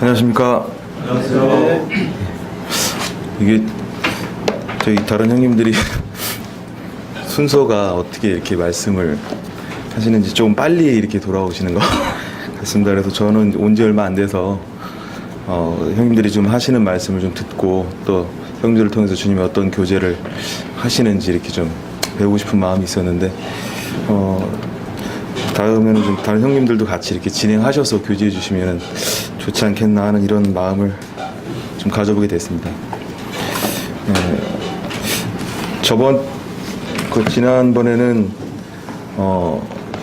안녕하십니까. 안녕하세요. 이게 저희 다른 형님들이 순서가 어떻게 이렇게 말씀을 하시는지 좀 빨리 이렇게 돌아오시는 것 같습니다. 그래서 저는 온 지 얼마 안 돼서 형님들이 좀 하시는 말씀을 좀 듣고 또 형님들을 통해서 주님이 어떤 교제를 하시는지 이렇게 좀 배우고 싶은 마음이 있었는데 다음에는 좀 다른 형님들도 같이 이렇게 진행하셔서 교제해 주시면 좋지 않겠나 하는 이런 마음을 좀 가져보게 됐습니다. 지난번에는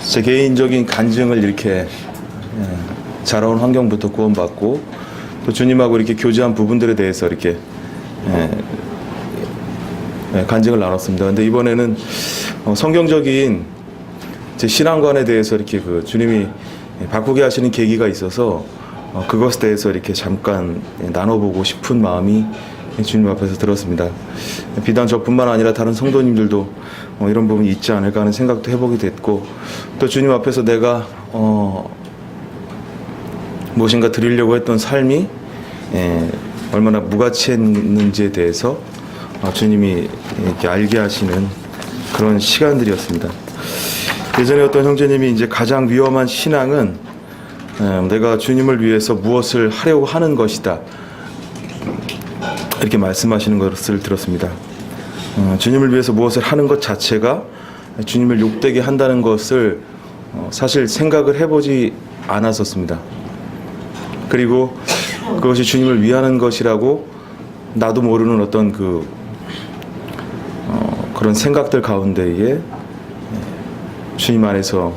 제 개인적인 간증을 이렇게 자라온 환경부터 구원받고 또 주님하고 이렇게 교제한 부분들에 대해서 이렇게 간증을 나눴습니다. 근데 이번에는 성경적인 제 신앙관에 대해서 이렇게 그 주님이 바꾸게 하시는 계기가 있어서 그것에 대해서 이렇게 잠깐 나눠보고 싶은 마음이 주님 앞에서 들었습니다. 비단 저뿐만 아니라 다른 성도님들도 이런 부분이 있지 않을까 하는 생각도 해보게 됐고 또 주님 앞에서 내가 무엇인가 드리려고 했던 삶이 얼마나 무가치했는지에 대해서 주님이 이렇게 알게 하시는 그런 시간들이었습니다. 예전에 어떤 형제님이 이제 가장 위험한 신앙은 내가 주님을 위해서 무엇을 하려고 하는 것이다 이렇게 말씀하시는 것을 들었습니다. 주님을 위해서 무엇을 하는 것 자체가 주님을 욕되게 한다는 것을 사실 생각을 해보지 않았었습니다. 그리고 그것이 주님을 위하는 것이라고 나도 모르는 어떤 그런 생각들 가운데에 주님 안에서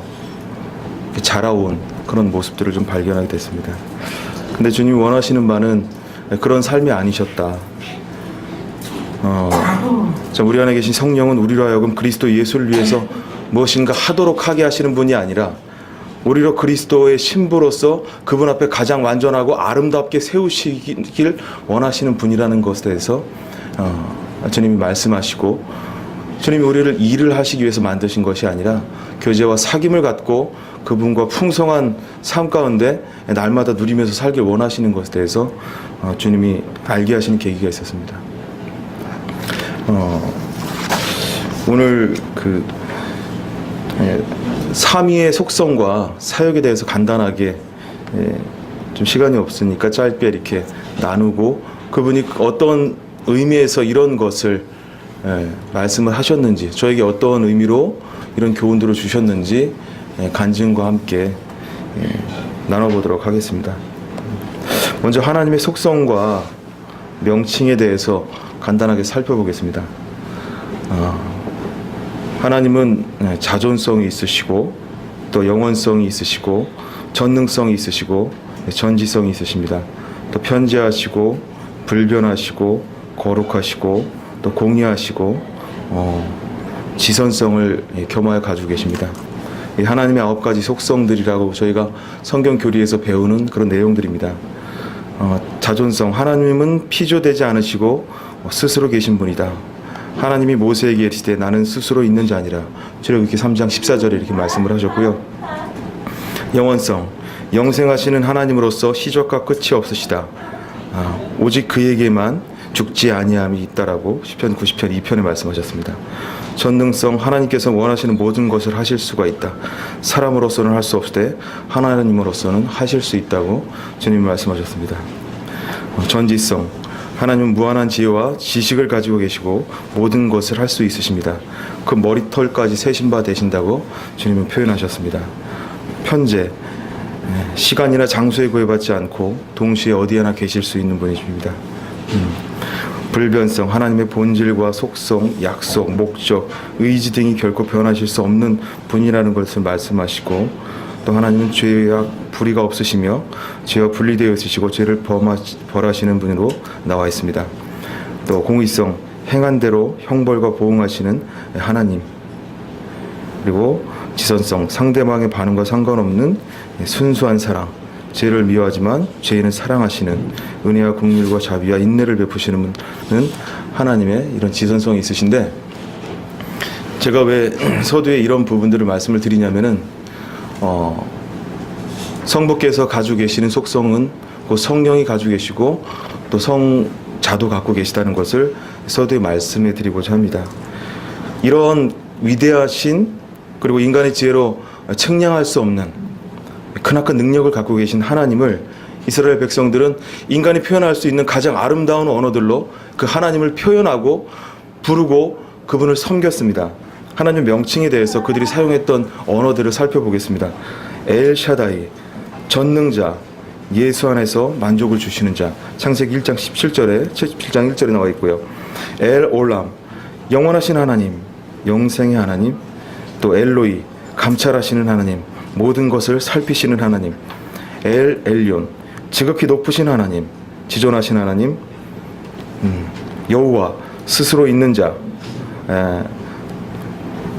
자라온 그런 모습들을 좀 발견하게 됐습니다. 근데 주님이 원하시는 바는 그런 삶이 아니셨다. 우리 안에 계신 성령은 우리로 하여금 그리스도 예수를 위해서 무엇인가 하도록 하게 하시는 분이 아니라 우리로 그리스도의 신부로서 그분 앞에 가장 완전하고 아름답게 세우시길 원하시는 분이라는 것에 대해서 주님이 말씀하시고 주님이 우리를 일을 하시기 위해서 만드신 것이 아니라 교제와 사귐을 갖고 그분과 풍성한 삶 가운데 날마다 누리면서 살길 원하시는 것에 대해서 주님이 알게 하시는 계기가 있었습니다. 오늘 삼위의 속성과 사역에 대해서 간단하게 좀 시간이 없으니까 짧게 이렇게 나누고 그분이 어떤 의미에서 이런 것을 말씀을 하셨는지 저에게 어떤 의미로 이런 교훈들을 주셨는지 간증과 함께 나눠보도록 하겠습니다. 먼저 하나님의 속성과 명칭에 대해서 간단하게 살펴보겠습니다. 하나님은 자존성이 있으시고 또 영원성이 있으시고 전능성이 있으시고 전지성이 있으십니다. 또 편재하시고 불변하시고 거룩하시고 또 공의하시고 지선성을 겸하여 가지고 계십니다. 이 하나님의 9가지 속성들이라고 저희가 성경 교리에서 배우는 그런 내용들입니다. 자존성, 하나님은 피조되지 않으시고 스스로 계신 분이다. 하나님이 모세에게 이르시되 나는 스스로 있는 자니라. 출애굽기 3장 14절에 이렇게 말씀을 하셨고요. 영원성, 영생하시는 하나님으로서 시작과 끝이 없으시다. 오직 그에게만 죽지 아니함이 있다라고 시편 90편 2편에 말씀하셨습니다. 전능성, 하나님께서 원하시는 모든 것을 하실 수가 있다. 사람으로서는 할 수 없을 때 하나님으로서는 하실 수 있다고 주님이 말씀하셨습니다. 전지성, 하나님은 무한한 지혜와 지식을 가지고 계시고 모든 것을 할 수 있으십니다. 그 머리털까지 세신 바 되신다고 주님은 표현하셨습니다. 편재, 시간이나 장소에 구애받지 않고 동시에 어디에나 계실 수 있는 분이십니다. 불변성, 하나님의 본질과 속성, 약속, 목적, 의지 등이 결코 변하실 수 없는 분이라는 것을 말씀하시고 또 하나님은 죄와 불의가 없으시며 죄와 분리되어 있으시고 죄를 벌하시는 분으로 나와 있습니다. 또 공의성, 행한 대로 형벌과 보응하시는 하나님. 그리고 지선성, 상대방의 반응과 상관없는 순수한 사랑, 죄를 미워하지만 죄인은 사랑하시는 은혜와 긍휼과 자비와 인내를 베푸시는 분은 하나님의 이런 지선성이 있으신데 제가 왜 서두에 이런 부분들을 말씀을 드리냐면은 성부께서 가지고 계시는 속성은 그 성령이 가지고 계시고 또 성자도 갖고 계시다는 것을 서두에 말씀해 드리고자 합니다. 이런 위대하신 그리고 인간의 지혜로 측량할 수 없는 크나큰 능력을 갖고 계신 하나님을 이스라엘 백성들은 인간이 표현할 수 있는 가장 아름다운 언어들로 그 하나님을 표현하고 부르고 그분을 섬겼습니다. 하나님 명칭에 대해서 그들이 사용했던 언어들을 살펴보겠습니다. 엘샤다이, 전능자, 예수 안에서 만족을 주시는 자. 창세기 1장 17절에 77장 1절에 나와 있고요. 엘 올람, 영원하신 하나님, 영생의 하나님. 또 엘로이, 감찰하시는 하나님, 모든 것을 살피시는 하나님. 엘 엘yon, 지극히 높으신 하나님, 지존하신 하나님. 여호와, 스스로 있는 자.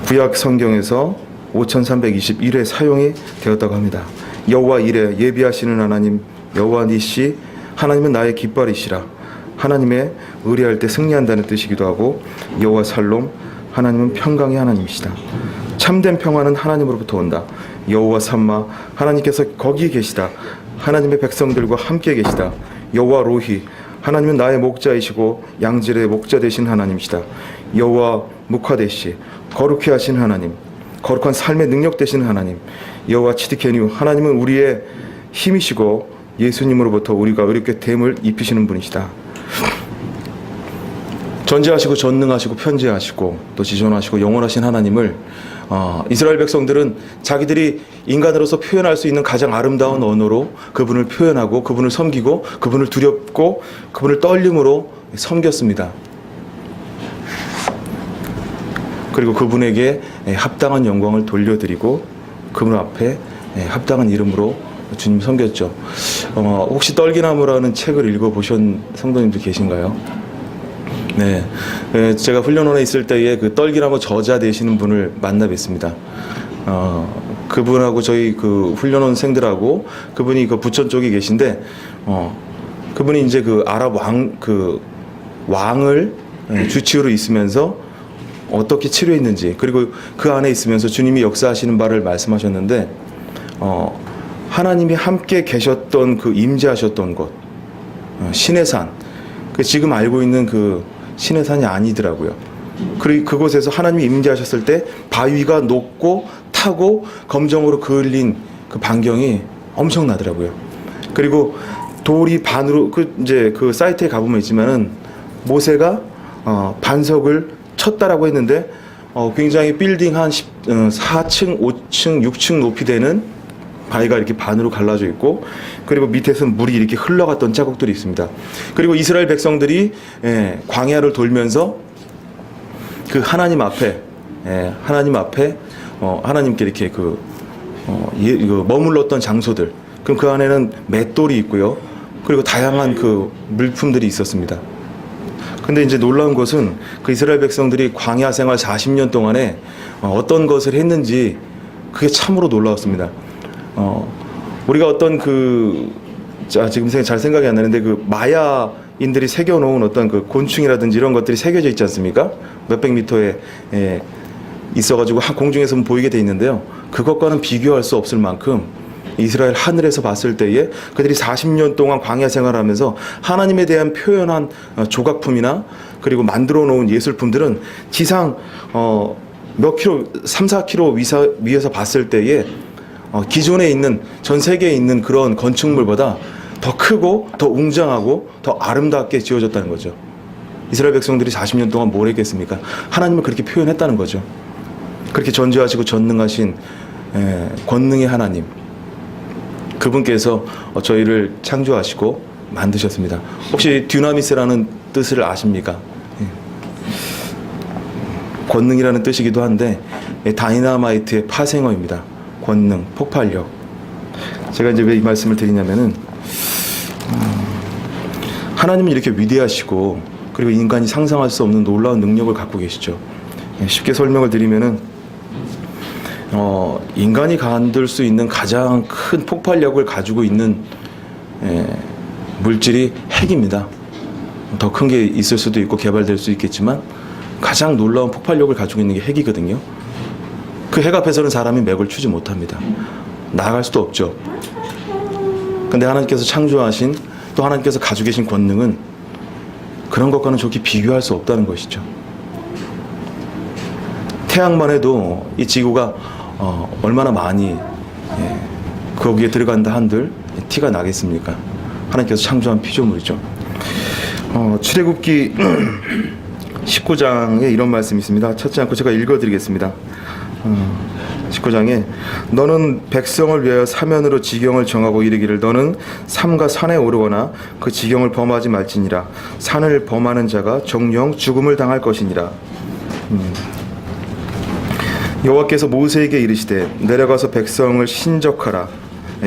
구약 성경에서 5321회 사용이 되었다고 합니다. 여호와 이레, 예비하시는 하나님. 여호와 니시, 하나님은 나의 깃발이시라. 하나님의 의뢰할 때 승리한다는 뜻이기도 하고, 여호와 살롬, 하나님은 평강의 하나님이시다. 참된 평화는 하나님으로부터 온다. 여호와 삼마, 하나님께서 거기 계시다. 하나님의 백성들과 함께 계시다. 여호와 로히, 하나님은 나의 목자이시고 양질의 목자 되신 하나님이시다. 여호와 무카데시, 거룩히 하신 하나님, 거룩한 삶의 능력 되신 하나님. 여호와 치드케뉴, 하나님은 우리의 힘이시고 예수님으로부터 우리가 의롭게 됨을 입히시는 분이시다. 전지하시고 전능하시고 편지하시고 또 지존하시고 영원하신 하나님을 이스라엘 백성들은 자기들이 인간으로서 표현할 수 있는 가장 아름다운 언어로 그분을 표현하고 그분을 섬기고 그분을 두렵고 그분을 떨림으로 섬겼습니다. 그리고 그분에게 합당한 영광을 돌려드리고 그분 앞에 합당한 이름으로 주님 섬겼죠. 혹시 떨기나무라는 책을 읽어보신 성도님들 계신가요? 네, 제가 훈련원에 있을 때에 그 떨기나무 저자 되시는 분을 만나 뵀습니다. 그분하고 저희 그 훈련원생들하고 그분이 그 부천 쪽에 계신데, 그분이 이제 그 아랍 왕을 주치의로 있으면서 어떻게 치료했는지, 그리고 그 안에 있으면서 주님이 역사하시는 바를 말씀하셨는데, 하나님이 함께 계셨던 그 임재하셨던 곳, 신의 산, 지금 알고 있는 그 신의 산이 아니더라고요. 그리고 그곳에서 하나님이 임재하셨을 때 바위가 높고 타고 검정으로 그을린 그 반경이 엄청나더라고요. 그리고 돌이 반으로 이제 그 사이트에 가보면 있지만은 모세가 반석을 쳤다라고 했는데 굉장히 빌딩 한 4층, 5층, 6층 높이 되는 바위가 이렇게 반으로 갈라져 있고, 그리고 밑에서는 물이 이렇게 흘러갔던 자국들이 있습니다. 그리고 이스라엘 백성들이 광야를 돌면서 그 하나님 앞에 하나님께 이렇게 머물렀던 장소들, 그럼 그 안에는 맷돌이 있고요. 그리고 다양한 그 물품들이 있었습니다. 근데 이제 놀라운 것은 그 이스라엘 백성들이 광야 생활 40년 동안에 어떤 것을 했는지 그게 참으로 놀라웠습니다. 우리가 어떤 지금 잘 생각이 안 나는데 그 마야인들이 새겨놓은 어떤 그 곤충이라든지 이런 것들이 새겨져 있지 않습니까? 몇백 미터에 있어가지고 공중에서 보이게 돼 있는데요. 그것과는 비교할 수 없을 만큼 이스라엘 하늘에서 봤을 때에 그들이 40년 동안 광야 생활하면서 하나님에 대한 표현한 조각품이나 그리고 만들어 놓은 예술품들은 지상 몇 킬로, 3, 4킬로 위에서 봤을 때에 기존에 있는 전 세계에 있는 그런 건축물보다 더 크고 더 웅장하고 더 아름답게 지어졌다는 거죠. 이스라엘 백성들이 40년 동안 뭘 했겠습니까? 하나님을 그렇게 표현했다는 거죠. 그렇게 전지하시고 전능하신 권능의 하나님, 그분께서 저희를 창조하시고 만드셨습니다. 혹시 듀나미스라는 뜻을 아십니까? 권능이라는 뜻이기도 한데 다이나마이트의 파생어입니다. 권능, 폭발력. 제가 이제 왜 이 말씀을 드리냐면은 하나님은 이렇게 위대하시고 그리고 인간이 상상할 수 없는 놀라운 능력을 갖고 계시죠. 쉽게 설명을 드리면은 인간이 만들 수 있는 가장 큰 폭발력을 가지고 있는 물질이 핵입니다. 더 큰 게 있을 수도 있고 개발될 수 있겠지만 가장 놀라운 폭발력을 가지고 있는 게 핵이거든요. 그 핵 앞에서는 사람이 맥을 추지 못합니다. 나아갈 수도 없죠. 근데 하나님께서 창조하신 또 하나님께서 가지고 계신 권능은 그런 것과는 좋게 비교할 수 없다는 것이죠. 태양만 해도 이 지구가 얼마나 많이 거기에 들어간다 한들 티가 나겠습니까? 하나님께서 창조한 피조물이죠. 출애굽기 19장에 이런 말씀이 있습니다. 찾지 않고 제가 읽어드리겠습니다. 19장에 너는 백성을 위하여 사면으로 지경을 정하고 이르기를 너는 삼가 산에 오르거나 그 지경을 범하지 말지니라. 산을 범하는 자가 정령 죽음을 당할 것이니라. 여호와께서 모세에게 이르시되 내려가서 백성을 신적하라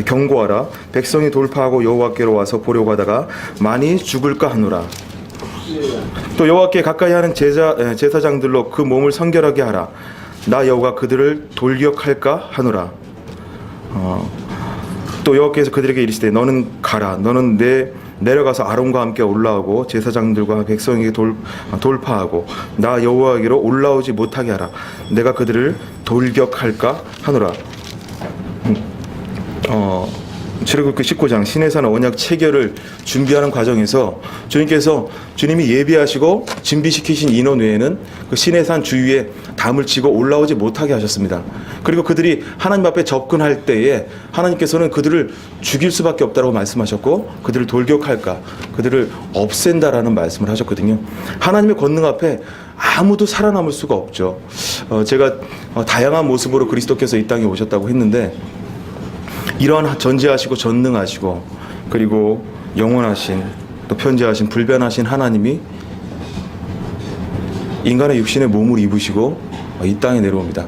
경고하라. 백성이 돌파하고 여호와께로 와서 보려고 하다가 많이 죽을까 하노라. 또 여호와께 가까이 하는 제사장들로 그 몸을 성결하게 하라. 나 여호와 그들을 돌격할까 하노라. 또 여호와께서 그들에게 이르시되 너는 가라. 너는 내려가서 아론과 함께 올라오고 제사장들과 백성에게 돌파하고 나 여호와에게로 올라오지 못하게 하라. 내가 그들을 돌격할까 하노라. 출애굽기 19장 시내산 언약 체결을 준비하는 과정에서 주님이 예비하시고 준비시키신 인원 외에는 그 시내산 주위에 담을 치고 올라오지 못하게 하셨습니다. 그리고 그들이 하나님 앞에 접근할 때에 하나님께서는 그들을 죽일 수밖에 없다고 말씀하셨고 그들을 돌격할까 그들을 없앤다라는 말씀을 하셨거든요. 하나님의 권능 앞에 아무도 살아남을 수가 없죠. 제가 다양한 모습으로 그리스도께서 이 땅에 오셨다고 했는데 이러한 전지하시고 전능하시고 그리고 영원하신 또 편지하신 불변하신 하나님이 인간의 육신의 몸을 입으시고 이 땅에 내려옵니다.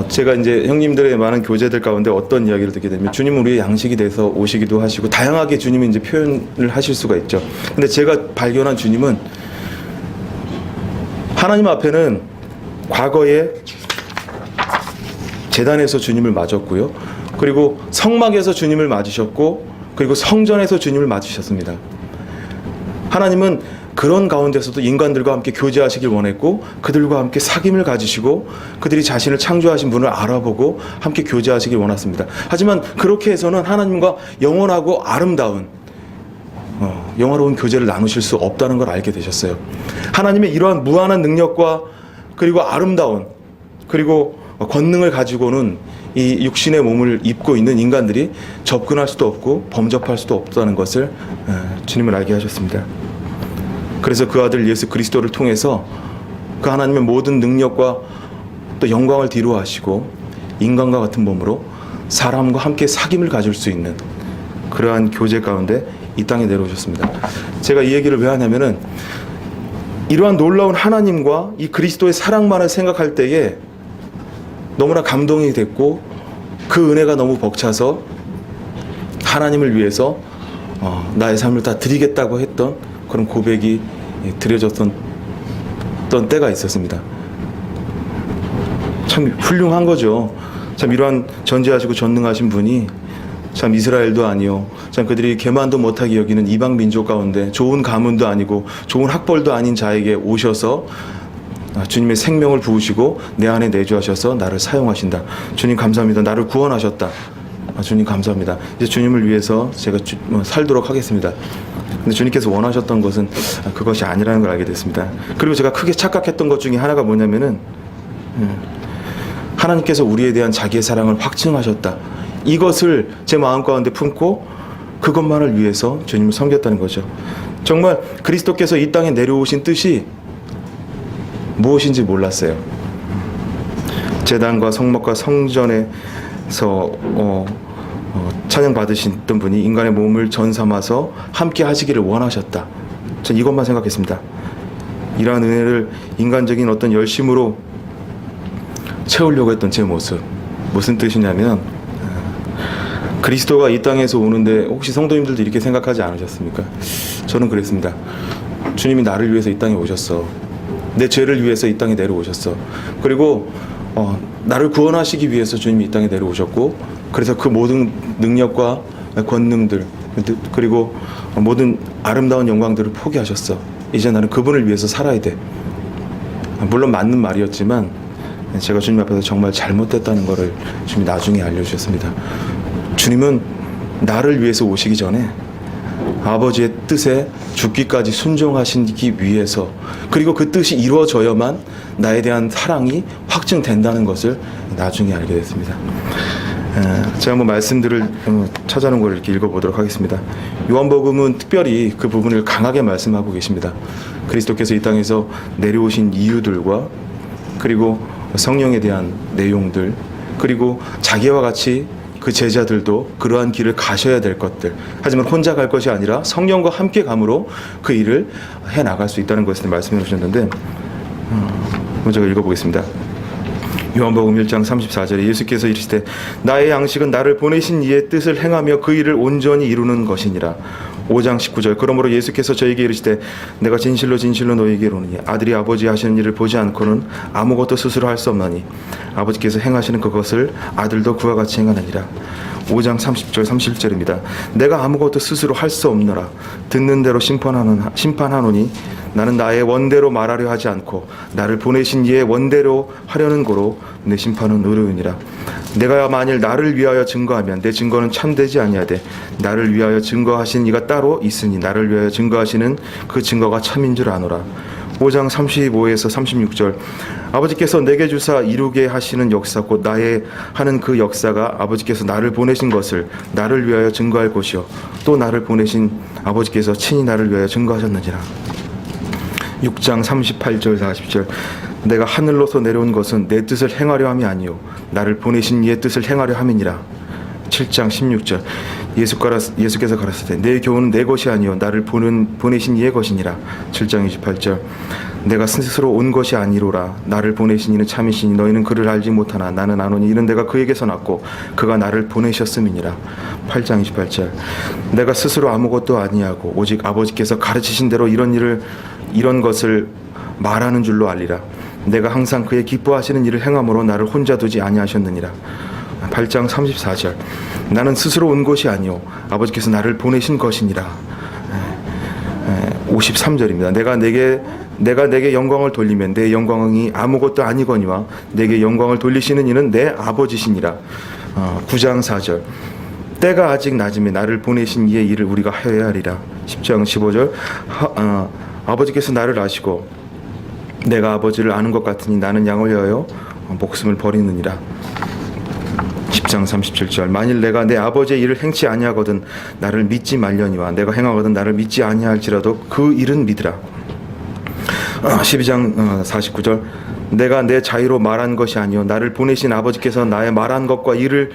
제가 이제 형님들의 많은 교제들 가운데 어떤 이야기를 듣게 되면 주님은 우리의 양식이 돼서 오시기도 하시고 다양하게 주님이 이제 표현을 하실 수가 있죠. 근데 제가 발견한 주님은 하나님 앞에는 과거에 제단에서 주님을 맞았고요. 그리고 성막에서 주님을 맞으셨고 그리고 성전에서 주님을 맞으셨습니다. 하나님은 그런 가운데서도 인간들과 함께 교제하시길 원했고 그들과 함께 사귐을 가지시고 그들이 자신을 창조하신 분을 알아보고 함께 교제하시길 원했습니다. 하지만 그렇게 해서는 하나님과 영원하고 아름다운 영화로운 교제를 나누실 수 없다는 걸 알게 되셨어요. 하나님의 이러한 무한한 능력과 그리고 아름다운 그리고 권능을 가지고는 이 육신의 몸을 입고 있는 인간들이 접근할 수도 없고 범접할 수도 없다는 것을 주님은 알게 하셨습니다. 그래서 그 아들 예수 그리스도를 통해서 그 하나님의 모든 능력과 또 영광을 뒤로하시고 인간과 같은 몸으로 사람과 함께 사귐을 가질 수 있는 그러한 교제 가운데 이 땅에 내려오셨습니다. 제가 이 얘기를 왜 하냐면은 이러한 놀라운 하나님과 이 그리스도의 사랑만을 생각할 때에 너무나 감동이 됐고 그 은혜가 너무 벅차서 하나님을 위해서 나의 삶을 다 드리겠다고 했던 그런 고백이 드려졌던 때가 있었습니다. 참 훌륭한 거죠. 참 이러한 전지하시고 전능하신 분이 참 이스라엘도 아니요 참 그들이 개만도 못하게 여기는 이방 민족 가운데 좋은 가문도 아니고 좋은 학벌도 아닌 자에게 오셔서 주님의 생명을 부으시고 내 안에 내주하셔서 나를 사용하신다. 주님 감사합니다. 나를 구원하셨다. 주님 감사합니다. 이제 주님을 위해서 제가 살도록 하겠습니다. 근데 주님께서 원하셨던 것은 그것이 아니라는 걸 알게 됐습니다. 그리고 제가 크게 착각했던 것 중에 하나가 뭐냐면은 하나님께서 우리에 대한 자기의 사랑을 확증하셨다. 이것을 제 마음 가운데 품고 그것만을 위해서 주님을 섬겼다는 거죠. 정말 그리스도께서 이 땅에 내려오신 뜻이 무엇인지 몰랐어요. 제단과 성막과 성전에서 찬양 받으셨던 분이 인간의 몸을 전 삼아서 함께 하시기를 원하셨다. 전 이것만 생각했습니다. 이러한 은혜를 인간적인 어떤 열심으로 채우려고 했던 제 모습, 무슨 뜻이냐면 그리스도가 이 땅에서 오는데 혹시 성도님들도 이렇게 생각하지 않으셨습니까? 저는 그랬습니다. 주님이 나를 위해서 이 땅에 오셨어. 내 죄를 위해서 이 땅에 내려오셨어. 그리고 나를 구원하시기 위해서 주님이 이 땅에 내려오셨고 그래서 그 모든 능력과 권능들 그리고 모든 아름다운 영광들을 포기하셨어. 이제 나는 그분을 위해서 살아야 돼. 물론 맞는 말이었지만 제가 주님 앞에서 정말 잘못됐다는 것을 주님이 나중에 알려주셨습니다. 주님은 나를 위해서 오시기 전에 아버지의 뜻에 죽기까지 순종하시기 위해서, 그리고 그 뜻이 이루어져야만 나에 대한 사랑이 확증된다는 것을 나중에 알게 됐습니다. 제가 한번 말씀들을 찾아놓은 걸 이렇게 읽어보도록 하겠습니다. 요한복음은 특별히 그 부분을 강하게 말씀하고 계십니다. 그리스도께서 이 땅에서 내려오신 이유들과, 그리고 성령에 대한 내용들, 그리고 자기와 같이 그 제자들도 그러한 길을 가셔야 될 것들, 하지만 혼자 갈 것이 아니라 성령과 함께 감으로 그 일을 해나갈 수 있다는 것을 말씀해 주셨는데, 제가 읽어보겠습니다. 요한복음 1장 34절에 예수께서 이르시되 나의 양식은 나를 보내신 이의 뜻을 행하며 그 일을 온전히 이루는 것이니라. 5장 19절 그러므로 예수께서 저에게 이르시되 내가 진실로 진실로 너희에게 이르노니 아들이 아버지 하시는 일을 보지 않고는 아무것도 스스로 할 수 없나니 아버지께서 행하시는 그것을 아들도 그와 같이 행하느니라. 5장 30절 31절입니다. 내가 아무것도 스스로 할 수 없노라. 듣는 대로 심판하노니 나는 나의 원대로 말하려 하지 않고 나를 보내신 이의 원대로 하려는 거로 내 심판은 의로우니라. 내가 만일 나를 위하여 증거하면 내 증거는 참되지 아니하되 나를 위하여 증거하신 이가 따로 있으니 나를 위하여 증거하시는 그 증거가 참인 줄 아노라. 5장 35에서 36절 아버지께서 내게 주사 이루게 하시는 역사 곧 나의 하는 그 역사가 아버지께서 나를 보내신 것을 나를 위하여 증거할 것이요 또 나를 보내신 아버지께서 친히 나를 위하여 증거하셨느니라. 6장 38절 40절 내가 하늘로서 내려온 것은 내 뜻을 행하려 함이 아니요 나를 보내신 이의 뜻을 행하려 함이니라. 7장 16절 예수께서 가라사대 내 교훈은 내 것이 아니요 나를 보내신 이의 것이니라. 7장 28절 내가 스스로 온 것이 아니로라 나를 보내신 이는 참이시니 너희는 그를 알지 못하나 나는 아노니 이는 내가 그에게서 났고 그가 나를 보내셨음이니라. 8장 28절 내가 스스로 아무것도 아니하고 오직 아버지께서 가르치신 대로 이런 것을 말하는 줄로 알리라. 내가 항상 그의 기뻐하시는 일을 행함으로 나를 혼자 두지 아니하셨느니라. 8장 34절 나는 스스로 온 것이 아니요 아버지께서 나를 보내신 것이니라. 53절입니다. 내가 내게 영광을 돌리면 내 영광이 아무것도 아니거니와 내게 영광을 돌리시는 이는 내 아버지시니라. 9장 4절 때가 아직 낮음에 나를 보내신 이의 일을 우리가 하여야 하리라. 10장 15절 아버지께서 나를 아시고 내가 아버지를 아는 것 같으니 나는 양을 위하여 목숨을 버리느니라. 10장 37절 만일 내가 내 아버지의 일을 행치 아니하거든 나를 믿지 말려니와 내가 행하거든 나를 믿지 아니할지라도 그 일은 믿으라. 12장 49절 내가 내 자유로 말한 것이 아니요 나를 보내신 아버지께서 나의 말한 것과 이를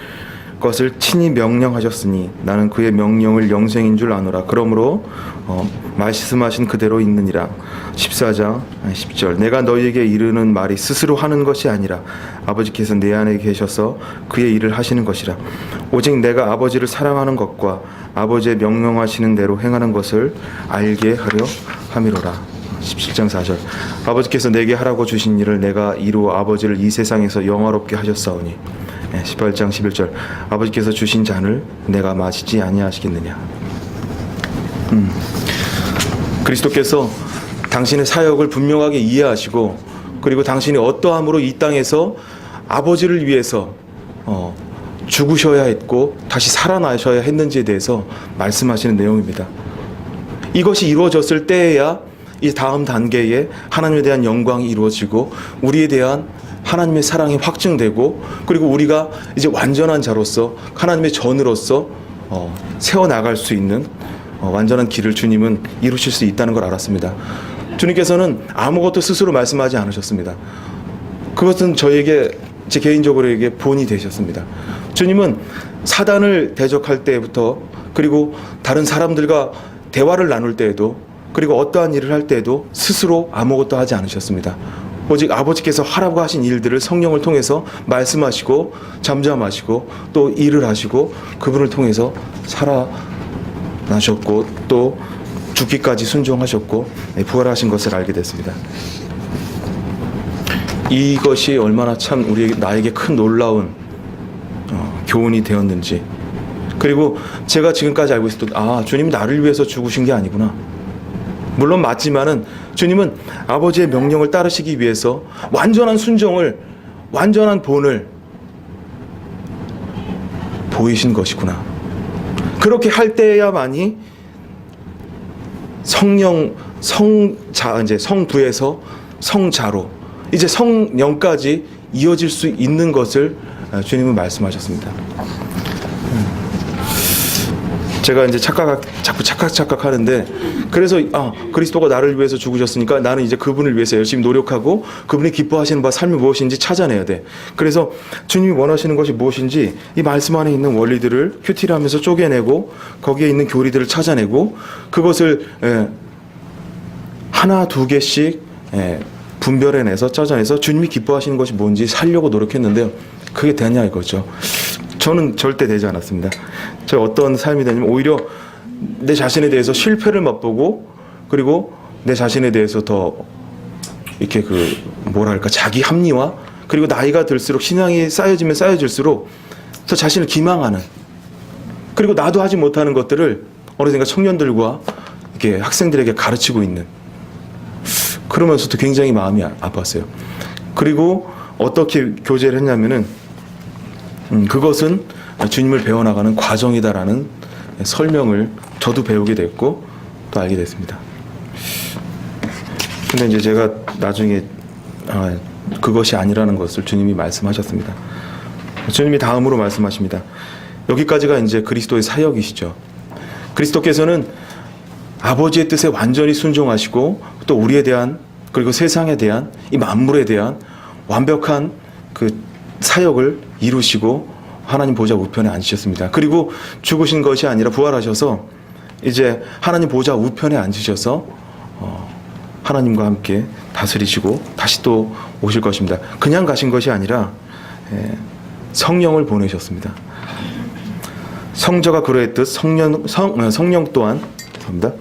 것을 친히 명령하셨으니 나는 그의 명령을 영생인 줄 아노라. 그러므로 말씀하신 그대로 있느니라. 14장 10절 내가 너희에게 이르는 말이 스스로 하는 것이 아니라 아버지께서 내 안에 계셔서 그의 일을 하시는 것이라. 오직 내가 아버지를 사랑하는 것과 아버지의 명령하시는 대로 행하는 것을 알게 하려 함이로라. 17장 4절 아버지께서 내게 하라고 주신 일을 내가 이루어 아버지를 이 세상에서 영화롭게 하셨사오니. 18장 11절 아버지께서 주신 잔을 내가 마시지 아니하시겠느냐. 그리스도께서 당신의 사역을 분명하게 이해하시고 그리고 당신이 어떠함으로 이 땅에서 아버지를 위해서 죽으셔야 했고 다시 살아나셔야 했는지에 대해서 말씀하시는 내용입니다. 이것이 이루어졌을 때에야 이 다음 단계에 하나님에 대한 영광이 이루어지고 우리에 대한 하나님의 사랑이 확증되고 그리고 우리가 이제 완전한 자로서 하나님의 전으로서 세워나갈 수 있는 완전한 길을 주님은 이루실 수 있다는 걸 알았습니다. 주님께서는 아무것도 스스로 말씀하지 않으셨습니다. 그것은 저에게 제 개인적으로에게 본이 되셨습니다. 주님은 사단을 대적할 때부터 그리고 다른 사람들과 대화를 나눌 때에도 그리고 어떠한 일을 할 때에도 스스로 아무것도 하지 않으셨습니다. 오직 아버지께서 하라고 하신 일들을 성령을 통해서 말씀하시고 잠잠하시고 또 일을 하시고 그분을 통해서 살아나셨고 또 죽기까지 순종하셨고 부활하신 것을 알게 됐습니다. 이것이 얼마나 참 나에게 큰 놀라운 교훈이 되었는지 그리고 제가 지금까지 알고 있었던 주님이 나를 위해서 죽으신 게 아니구나. 물론 맞지만은 주님은 아버지의 명령을 따르시기 위해서 완전한 순종을 완전한 본을 보이신 것이구나. 그렇게 할 때야만이 이제 성부에서 성자로 이제 성령까지 이어질 수 있는 것을 주님은 말씀하셨습니다. 제가 이제 자꾸 착각하는데, 그래서 그리스도가 나를 위해서 죽으셨으니까 나는 이제 그분을 위해서 열심히 노력하고 그분이 기뻐하시는 바 삶이 무엇인지 찾아내야 돼. 그래서 주님이 원하시는 것이 무엇인지 이 말씀 안에 있는 원리들을 큐티하면서 쪼개내고 거기에 있는 교리들을 찾아내고 그것을 하나 두 개씩 분별해내서 찾아내서 주님이 기뻐하시는 것이 뭔지 살려고 노력했는데요. 그게 되냐 이거죠. 저는 절대 되지 않았습니다. 제가 어떤 삶이 되냐면 오히려 내 자신에 대해서 실패를 맛보고, 그리고 내 자신에 대해서 더 이렇게 자기 합리화, 그리고 나이가 들수록 신앙이 쌓여지면 쌓여질수록 저 자신을 기망하는, 그리고 나도 하지 못하는 것들을 어느샌가 청년들과 이렇게 학생들에게 가르치고 있는, 그러면서도 굉장히 마음이 아팠어요. 그리고 어떻게 교제를 했냐면은 그것은 주님을 배워나가는 과정이다라는 설명을 저도 배우게 됐고 또 알게 됐습니다. 근데 이제 제가 나중에 그것이 아니라는 것을 주님이 말씀하셨습니다. 주님이 다음으로 말씀하십니다. 여기까지가 이제 그리스도의 사역이시죠. 그리스도께서는 아버지의 뜻에 완전히 순종하시고 또 우리에 대한, 그리고 세상에 대한, 이 만물에 대한 완벽한 그 사역을 이루시고 하나님 보좌 우편에 앉으셨습니다. 그리고 죽으신 것이 아니라 부활하셔서 이제 하나님 보좌 우편에 앉으셔서 하나님과 함께 다스리시고 다시 또 오실 것입니다. 그냥 가신 것이 아니라 성령을 보내셨습니다. 성자가 그러했듯 성령 또한 합니다.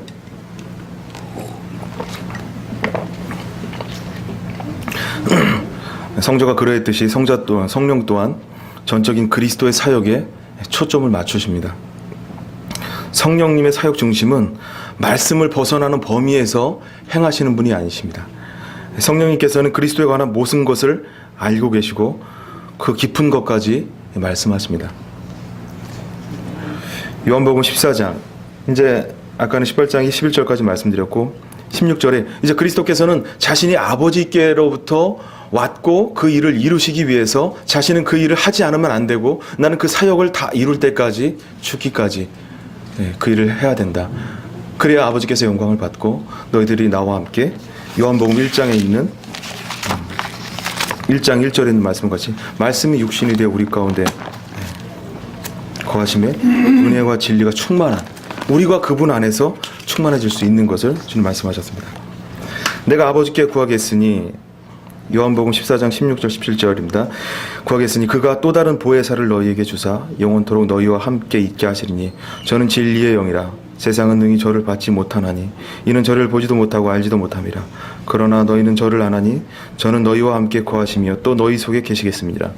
성자가 그러했듯이 성령 또한 전적인 그리스도의 사역에 초점을 맞추십니다. 성령님의 사역 중심은 말씀을 벗어나는 범위에서 행하시는 분이 아니십니다. 성령님께서는 그리스도에 관한 모든 것을 알고 계시고 그 깊은 것까지 말씀하십니다. 요한복음 14장, 이제 아까는 18장이 11절까지 말씀드렸고 16절에 이제 그리스도께서는 자신이 아버지께로부터 왔고 그 일을 이루시기 위해서 자신은 그 일을 하지 않으면 안 되고 나는 그 사역을 다 이룰 때까지, 죽기까지 그 일을 해야 된다. 그래야 아버지께서 영광을 받고 너희들이 나와 함께 요한복음 1장에 있는 1장 1절에 있는 말씀같이 말씀이 육신이 되어 우리 가운데 거하심에 은혜와 진리가 충만한, 우리가 그분 안에서 충만해질 수 있는 것을 주님 말씀하셨습니다. 내가 아버지께 구하겠으니, 요한복음 14장 16절 17절입니다. 구하겠으니 그가 또 다른 보혜사를 너희에게 주사 영원토록 너희와 함께 있게 하시리니 저는 진리의 영이라. 세상은 능히 저를 받지 못하나니 이는 저를 보지도 못하고 알지도 못함이라. 그러나 너희는 저를 아나니 저는 너희와 함께 거하시며 또 너희 속에 계시겠습니다.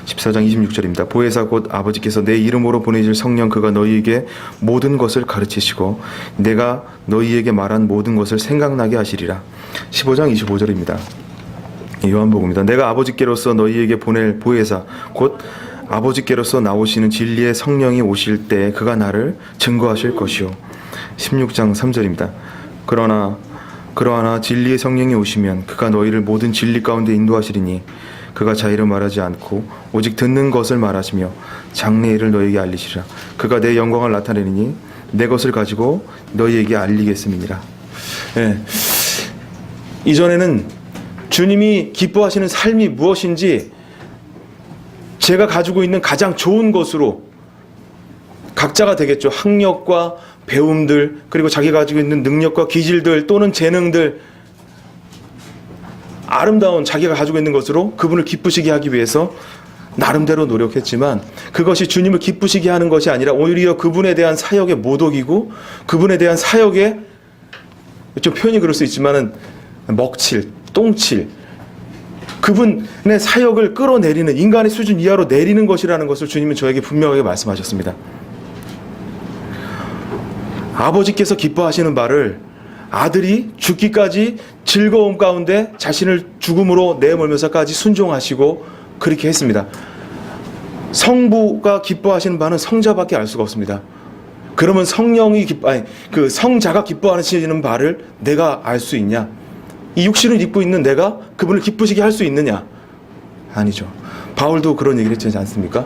14장 26절입니다. 보혜사 곧 아버지께서 내 이름으로 보내실 성령, 그가 너희에게 모든 것을 가르치시고 내가 너희에게 말한 모든 것을 생각나게 하시리라. 15장 25절입니다. 요한복음입니다. 내가 아버지께로서 너희에게 보낼 보혜사 곧 아버지께로서 나오시는 진리의 성령이 오실 때 그가 나를 증거하실 것이요. 16장 3절입니다. 그러나 진리의 성령이 오시면 그가 너희를 모든 진리 가운데 인도하시리니 그가 자의를 말하지 않고 오직 듣는 것을 말하시며 장래 일을 너희에게 알리시리라. 그가 내 영광을 나타내리니 내 것을 가지고 너희에게 알리겠음이니라. 이전에는 주님이 기뻐하시는 삶이 무엇인지 제가 가지고 있는 가장 좋은 것으로, 각자가 되겠죠. 학력과 배움들, 그리고 자기가 가지고 있는 능력과 기질들 또는 재능들, 아름다운 자기가 가지고 있는 것으로 그분을 기쁘시게 하기 위해서 나름대로 노력했지만 그것이 주님을 기쁘시게 하는 것이 아니라 오히려 그분에 대한 사역의 모독이고 그분에 대한 사역의, 좀 표현이 그럴 수 있지만은 먹칠, 똥칠, 그분의 사역을 끌어내리는, 인간의 수준 이하로 내리는 것이라는 것을 주님은 저에게 분명하게 말씀하셨습니다. 아버지께서 기뻐하시는 바를 아들이 죽기까지 즐거움 가운데 자신을 죽음으로 내몰면서까지 순종하시고 그렇게 했습니다. 성부가 기뻐하시는 바는 성자밖에 알 수가 없습니다. 그러면 성령이 그 성자가 기뻐하시는 바를 내가 알 수 있냐? 이 육신을 입고 있는 내가 그분을 기쁘시게 할 수 있느냐? 아니죠. 바울도 그런 얘기를 했지 않습니까?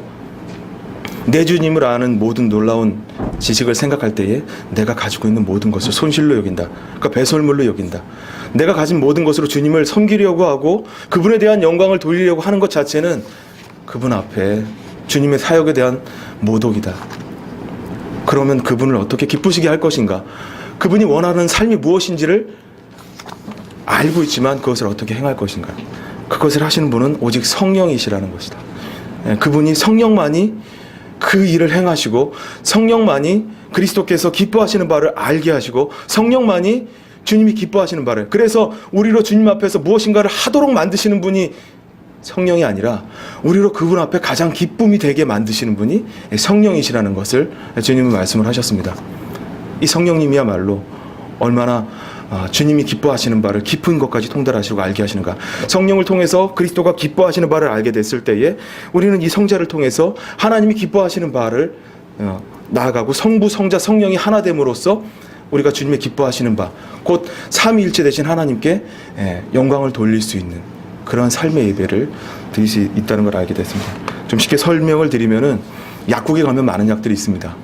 내 주님을 아는 모든 놀라운 지식을 생각할 때에 내가 가지고 있는 모든 것을 손실로 여긴다. 그러니까 배설물로 여긴다. 내가 가진 모든 것으로 주님을 섬기려고 하고 그분에 대한 영광을 돌리려고 하는 것 자체는 그분 앞에 주님의 사역에 대한 모독이다. 그러면 그분을 어떻게 기쁘시게 할 것인가? 그분이 원하는 삶이 무엇인지를 알고 있지만 그것을 어떻게 행할 것인가? 그것을 하시는 분은 오직 성령이시라는 것이다. 그분이 성령만이 그 일을 행하시고 성령만이 그리스도께서 기뻐하시는 바를 알게 하시고 성령만이 주님이 기뻐하시는 바를, 그래서 우리로 주님 앞에서 무엇인가를 하도록 만드시는 분이 성령이 아니라 우리로 그분 앞에 가장 기쁨이 되게 만드시는 분이 성령이시라는 것을 주님은 말씀을 하셨습니다. 이 성령님이야말로 얼마나 주님이 기뻐하시는 바를 깊은 것까지 통달하시고 알게 하시는가. 성령을 통해서 그리스도가 기뻐하시는 바를 알게 됐을 때에 우리는 이 성자를 통해서 하나님이 기뻐하시는 바를 나아가고 성부, 성자, 성령이 하나 됨으로써 우리가 주님의 기뻐하시는 바, 곧 삼위일체 되신 하나님께 영광을 돌릴 수 있는 그런 삶의 예배를 드릴 수 있다는 걸 알게 됐습니다. 좀 쉽게 설명을 드리면은 약국에 가면 많은 약들이 있습니다.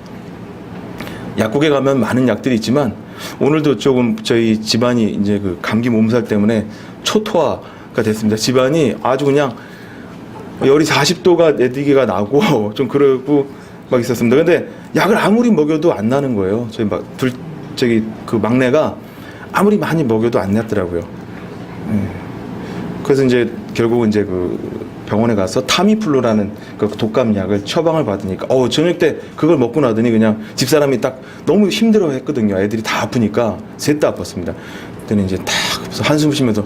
약국에 가면 많은 약들이 있지만 오늘도 조금 저희 집안이 이제 그 감기 몸살 때문에 초토화가 됐습니다. 집안이 아주 그냥 열이 40도가 내디기가 나고 좀 그러고 막 있었습니다. 근데 약을 아무리 먹여도 안 나는 거예요. 저기 그 막내가 아무리 많이 먹여도 안 낫더라고요. 그래서 이제 결국은 이제 그 병원에 가서 타미플루라는 그 독감 약을 처방을 받으니까 저녁 때 그걸 먹고 나더니 그냥 집사람이 딱 너무 힘들어 했거든요. 애들이 다 아프니까 셋 다 아팠습니다. 그때는 이제 딱 한숨 쉬면서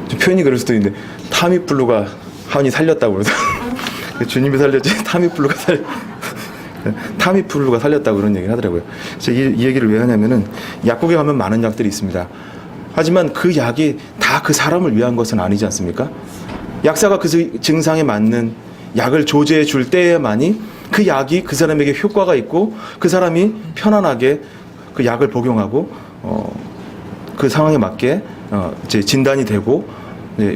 좀 표현이 그럴 수도 있는데 타미플루가 하은이 살렸다고 그러서 주님이 살렸지 타미플루가 살렸다고 그런 얘기를 하더라고요. 그래서 이 얘기를 왜 하냐면은 약국에 가면 많은 약들이 있습니다. 하지만 그 약이 다 그 사람을 위한 것은 아니지 않습니까? 약사가 그 증상에 맞는 약을 조제해 줄 때에만이 그 약이 그 사람에게 효과가 있고 그 사람이 편안하게 그 약을 복용하고 그 상황에 맞게 이제 진단이 되고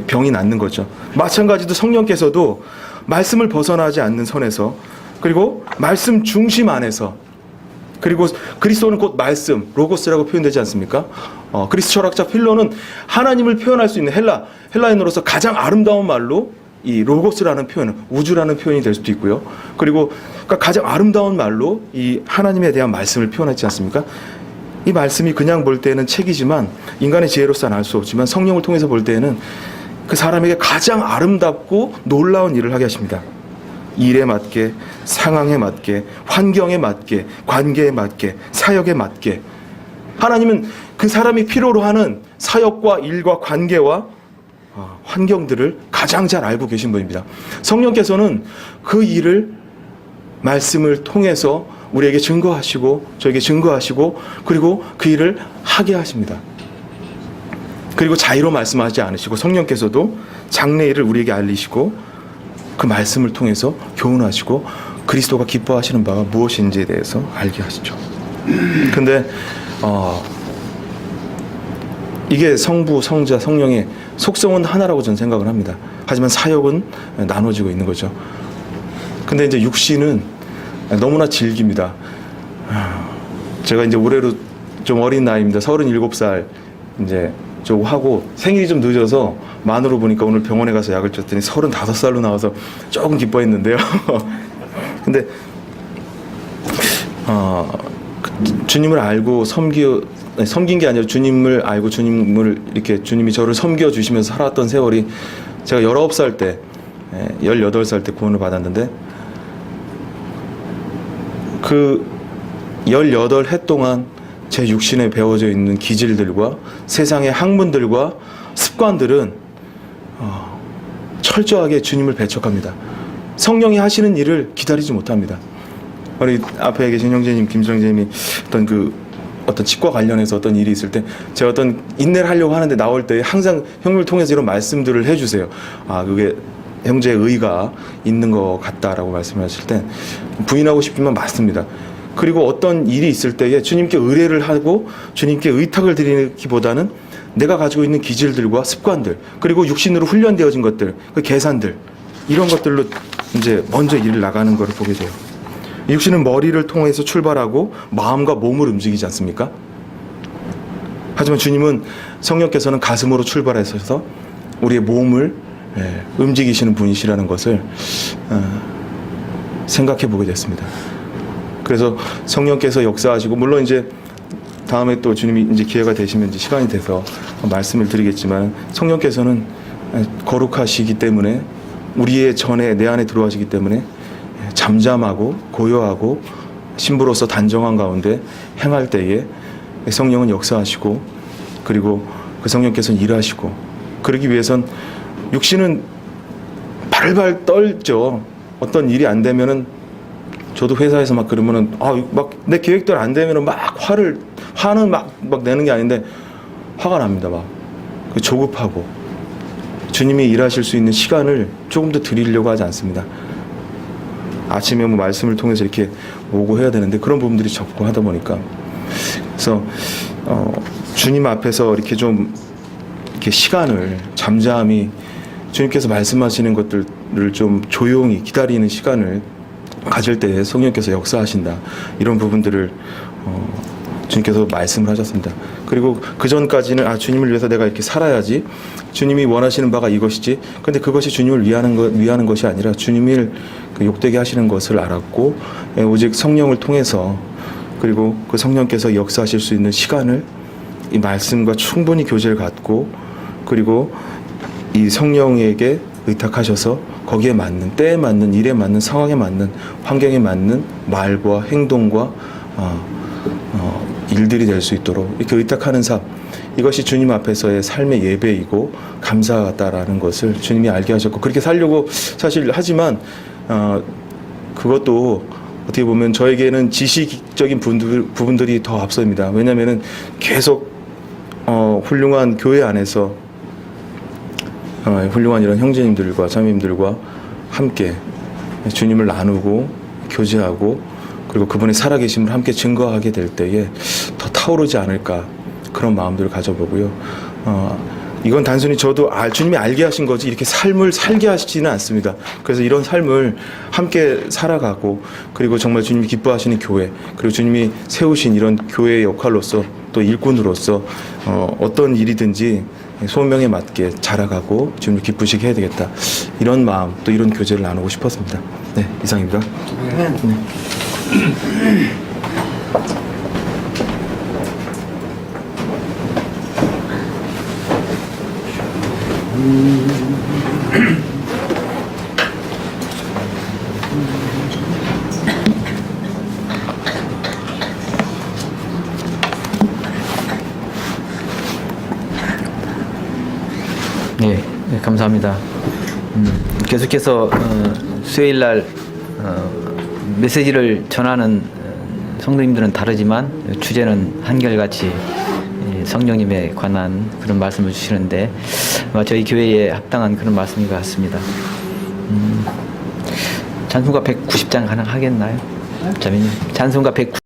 병이 낫는 거죠. 마찬가지로 성령께서도 말씀을 벗어나지 않는 선에서, 그리고 말씀 중심 안에서, 그리고 그리스도는 곧 말씀, 로고스라고 표현되지 않습니까? 그리스 철학자 필로는 하나님을 표현할 수 있는 헬라인으로서 가장 아름다운 말로 이 로고스라는 표현은 우주라는 표현이 될 수도 있고요. 그리고 그러니까 가장 아름다운 말로 이 하나님에 대한 말씀을 표현하지 않습니까? 이 말씀이 그냥 볼 때는 책이지만, 인간의 지혜로서는 알 수 없지만 성령을 통해서 볼 때는 그 사람에게 가장 아름답고 놀라운 일을 하게 하십니다. 일에 맞게, 상황에 맞게, 환경에 맞게, 관계에 맞게, 사역에 맞게. 하나님은 그 사람이 필요로 하는 사역과 일과 관계와 환경들을 가장 잘 알고 계신 분입니다. 성령께서는 그 일을 말씀을 통해서 우리에게 증거하시고 저에게 증거하시고 그리고 그 일을 하게 하십니다. 그리고 자의로 말씀하지 않으시고 성령께서도 장래일을 우리에게 알리시고 그 말씀을 통해서 교훈하시고 그리스도가 기뻐하시는 바가 무엇인지에 대해서 알게 하시죠. 근데 이게 성부, 성자, 성령의 속성은 하나라고 저는 생각을 합니다. 하지만 사역은 나눠지고 있는 거죠. 근데 이제 육신은 너무나 질깁니다. 제가 이제 올해로 좀 어린 나이입니다. 37살 이제 좀 하고 생일이 좀 늦어서 만으로 보니까 오늘 병원에 가서 약을 줬더니 35살로 나와서 조금 기뻐했는데요. 근데 주님을 알고 섬긴 게 아니라 주님을 알고 주님이 저를 섬겨 주시면서 살았던 세월이, 제가 19살 때 18살 때 구원을 받았는데 그 18해 동안 제 육신에 배워져 있는 기질들과 세상의 학문들과 습관들은 철저하게 주님을 배척합니다. 성령이 하시는 일을 기다리지 못합니다. 우리 앞에 계신 형제님, 김정재님이 어떤 치과 관련해서 어떤 일이 있을 때 제가 어떤 인내를 하려고 하는데 나올 때 항상 형님을 통해서 이런 말씀들을 해주세요. 그게 형제의 의가 있는 것 같다라고 말씀하실 때 부인하고 싶지만 맞습니다. 그리고 어떤 일이 있을 때에 주님께 의뢰를 하고 주님께 의탁을 드리기보다는 내가 가지고 있는 기질들과 습관들, 그리고 육신으로 훈련되어진 것들, 그 계산들, 이런 것들로 이제 먼저 일을 나가는 것을 보게 돼요. 육신은 머리를 통해서 출발하고 마음과 몸을 움직이지 않습니까? 하지만 주님은, 성령께서는 가슴으로 출발하셔서 우리의 몸을 움직이시는 분이시라는 것을 생각해 보게 됐습니다. 그래서 성령께서 역사하시고, 물론 이제 다음에 또 주님이 이제 기회가 되시면 이제 시간이 돼서 말씀을 드리겠지만, 성령께서는 거룩하시기 때문에, 우리의 전에 내 안에 들어와시기 때문에 잠잠하고 고요하고 신부로서 단정한 가운데 행할 때에 성령은 역사하시고, 그리고 그 성령께서는 일하시고, 그러기 위해선 육신은 발발 떨죠. 어떤 일이 안 되면은, 저도 회사에서 막 그러면은 막 내 계획대로 안 되면은 막 화는 막 내는 게 아닌데 화가 납니다. 막 조급하고, 주님이 일하실 수 있는 시간을 조금 더 드리려고 하지 않습니다. 아침에 뭐 말씀을 통해서 이렇게 오고 해야 되는데 그런 부분들이 적고 하다 보니까, 그래서 주님 앞에서 이렇게 좀 이렇게 시간을 잠잠히 주님께서 말씀하시는 것들을 좀 조용히 기다리는 시간을 가질 때에 성령께서 역사하신다, 이런 부분들을 주님께서 말씀을 하셨습니다. 그리고 그 전까지는 주님을 위해서 내가 이렇게 살아야지, 주님이 원하시는 바가 이것이지, 근데 그것이 주님을 위하는 것이 아니라 주님을 욕되게 하시는 것을 알았고, 오직 성령을 통해서, 그리고 그 성령께서 역사하실 수 있는 시간을 이 말씀과 충분히 교제를 갖고, 그리고 이 성령에게 의탁하셔서 거기에 맞는, 때에 맞는, 일에 맞는, 상황에 맞는, 환경에 맞는 말과 행동과 일들이 될 수 있도록 이렇게 의탁하는 삶, 이것이 주님 앞에서의 삶의 예배이고 감사하다라는 것을 주님이 알게 하셨고, 그렇게 살려고 사실 하지만 그것도 어떻게 보면 저에게는 지식적인 부분들이 더 앞섭니다. 왜냐하면은 계속 훌륭한 교회 안에서 훌륭한 이런 형제님들과 자매님들과 함께 주님을 나누고 교제하고, 그리고 그분의 살아계심을 함께 증거하게 될 때에 더 타오르지 않을까, 그런 마음들을 가져보고요. 이건 단순히 저도 주님이 알게 하신 거지 이렇게 삶을 살게 하시지는 않습니다. 그래서 이런 삶을 함께 살아가고, 그리고 정말 주님이 기뻐하시는 교회, 그리고 주님이 세우신 이런 교회의 역할로서, 또 일꾼으로서 어떤 일이든지 소명에 맞게 자라가고 주님을 기쁘시게 해야 되겠다, 이런 마음, 또 이런 교제를 나누고 싶었습니다. 네, 이상입니다. 네. 네, 감사합니다. 계속해서 수요일 날 메시지를 전하는 성도님들은 다르지만 주제는 한결같이 성령님에 관한 그런 말씀을 주시는데, 아마 저희 교회에 합당한 그런 말씀인 것 같습니다. 찬송가 190장 가능하겠나요? 자매님, 찬송가 190